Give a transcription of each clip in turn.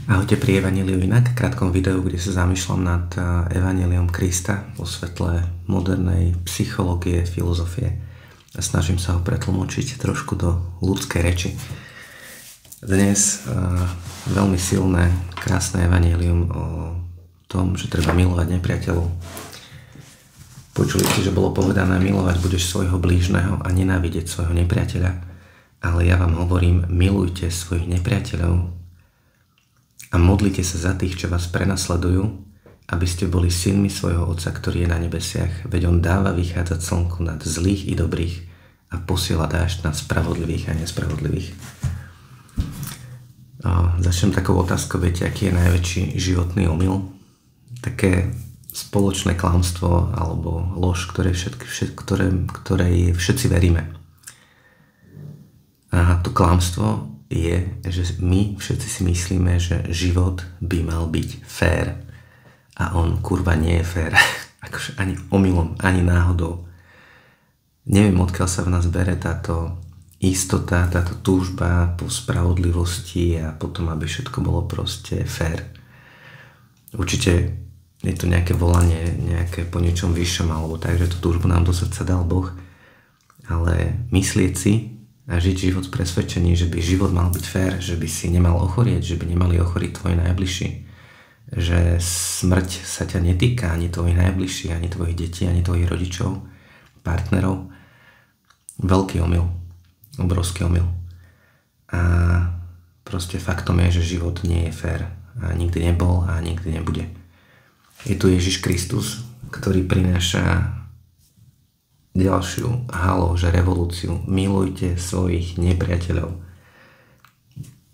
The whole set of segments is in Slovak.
Ahojte pri Evanjeliu inak, krátkom videu, kde sa zamýšľam nad Evanjeliom Krista vo svetle modernej psychológie, filozofie a snažím sa ho pretlmočiť trošku do ľudskej reči. Dnes veľmi silné, krásne Evanjelium o tom, že treba milovať nepriateľov. Počuli ste, že bolo povedané, milovať budeš svojho blížneho a nenávidieť svojho nepriateľa, ale ja vám hovorím, milujte svojich nepriateľov a modlite sa za tých, čo vás prenasledujú, aby ste boli synmi svojho Otca, ktorý je na nebesiach, veď on dáva vychádzať slnku nad zlých i dobrých a posiela dážď nad spravodlivých a nespravodlivých. Začnem takou otázkou, viete, aký je najväčší životný omyl? Také spoločné klamstvo alebo lož, ktorej všetci veríme. A to klamstvo je, že my všetci si myslíme, že život by mal byť fér. A on kurva nie je fér. Akože ani omylom, ani náhodou. Neviem, odkiaľ sa v nás bere táto istota, táto túžba po spravodlivosti a potom, aby všetko bolo proste fér. Určite je to nejaké volanie, nejaké po niečom vyššom, alebo tak, že tú túžbu nám do srdca dal Boh. Ale myslieť si a žiť život v presvedčení, že by život mal byť fér, že by si nemal ochorieť, že by nemali ochoriť tvoji najbližší, že smrť sa ťa netýka ani tvojich najbližších, ani tvojich detí, ani tvojich rodičov, partnerov. Veľký omyl, obrovský omyl. A proste faktom je, že život nie je fér a nikdy nebol a nikdy nebude. Je tu Ježiš Kristus, ktorý prináša ďalšiu že revolúciu. Milujte svojich nepriateľov.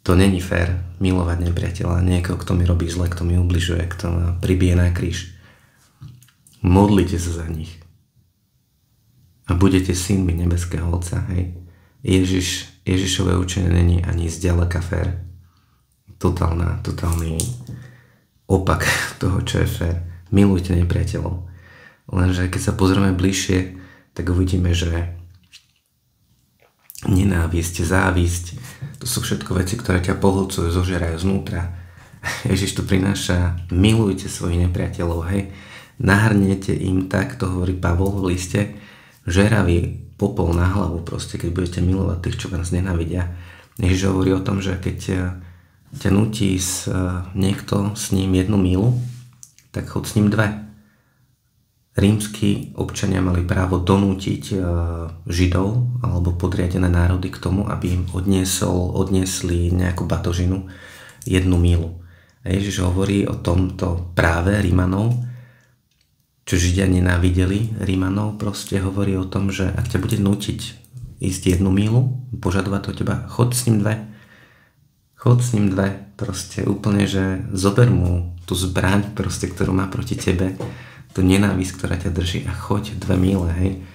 To není fér milovať nepriateľa, niekoho, kto mi robí zle, kto mi ubližuje, kto ma pribije na kríž. Modlite sa za nich. A budete synmi nebeského Otca. Hej. Ježišové učenie není ani zďaleka fér. Totálny opak toho, čo je fér. Milujte nepriateľov. Lenže keď sa pozrieme bližšie, tak uvidíme, že nenávisť, závisť, to sú všetko veci, ktoré ťa pohlcujú, zožerajú znútra. Ježiš tu prináša, milujte svojich nepriateľov, hej. Nahrniete im tak, to hovorí Pavol v liste, žeravý popol na hlavu proste, keď budete milovať tých, čo vás nenávidia. Ježiš hovorí o tom, že keď ťa nutí niekto s ním 1 mílu, tak chod s ním 2. Rímski občania mali právo donútiť Židov alebo podriadené národy k tomu, aby im odniesli nejakú batožinu 1 mílu. A Ježiš hovorí o tomto práve Rímanov, čo Židia nenávideli Rímanov, proste hovorí o tom, že ak ťa bude nútiť ísť 1 mílu, požadovať od teba, chod s ním 2. Chod s ním 2. Proste úplne, že zober mu tú zbraň, proste, ktorú má proti tebe, tú nenávisť, ktorá ťa drží a choď 2 míle, hej.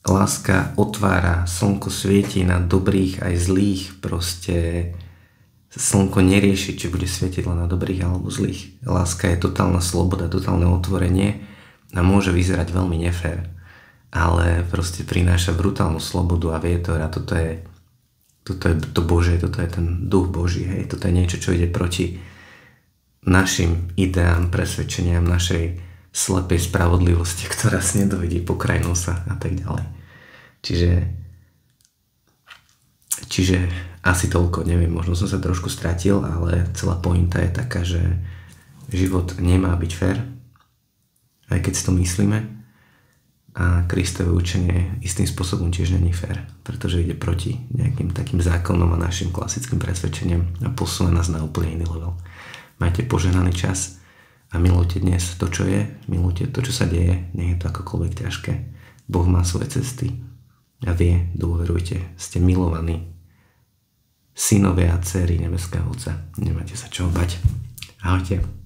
Láska otvára, slnko svieti na dobrých aj zlých, proste slnko nerieši, či bude svietiť len na dobrých alebo zlých. Láska je totálna sloboda, totálne otvorenie a môže vyzerať veľmi nefér, ale proste prináša brutálnu slobodu a vietor a toto je to Božie, toto je ten duch Boží, hej. Toto je niečo, čo ide proti našim ideám, presvedčeniam, našej slepej spravodlivosti, ktorá si nedovedí po kraj nosa a tak ďalej. Čiže asi toľko, neviem, možno som sa trošku stratil, ale celá pointa je taká, že život nemá byť fér, aj keď si to myslíme, a Kristové učenie istým spôsobom tiež není fér, pretože ide proti nejakým takým zákonom a našim klasickým presvedčeniam a posúva nás na úplne iný level. Majte požehnaný čas a milujte dnes to, čo je, milujte to, čo sa deje, nie je to akokoľvek ťažké. Boh má svoje cesty a vie, dôverujte, ste milovaní synovia a dcéry nebeského Otca. Nemáte sa čoho bať. Ahojte.